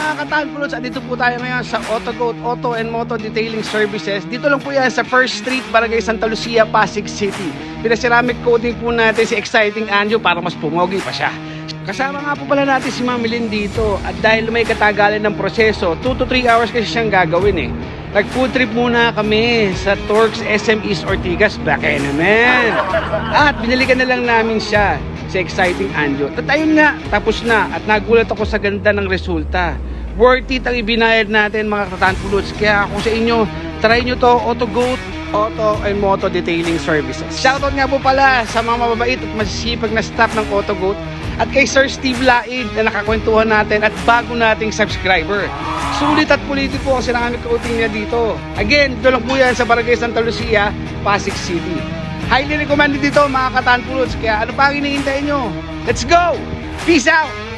mga ka-Tanpulots, at dito po tayo ngayon sa Autogoat Auto and Moto Detailing Services. Dito lang po yan sa First Street, Barangay Santa Lucia, Pasig City. Pinaceramic coating po natin si Exciting Anjo para mas pumogi pa siya. Kasama nga po pala natin si Ma'am Lynn dito, at dahil may katagalan ng proseso, 2 to 3 hours kasi siyang gagawin eh. Nag-food trip muna kami sa Torx SM East Ortigas, Bakay naman. At binalikan na lang namin siya, si Exciting Anjo. At ayun nga, tapos na, at nagulat ako sa ganda ng resulta. Worth it ang ibinayad natin mga ka-Tanpulots. Kaya kung sa inyo, try nyo to, Autogoat Auto and Moto Detailing Services. Shoutout nga po pala sa mga mababait at masisipag na staff ng Autogoat, at kay Sir Steve Laig na nakakwentuhan natin at bago nating subscriber. Sulit at politiko ang ceramic coating niya dito. Again, dito lang po yan sa Barangay Santa Lucia, Pasig City. Highly recommended dito mga ka-Tanpulots. Kaya ano pa ang hinihintay nyo? Let's go! Peace out!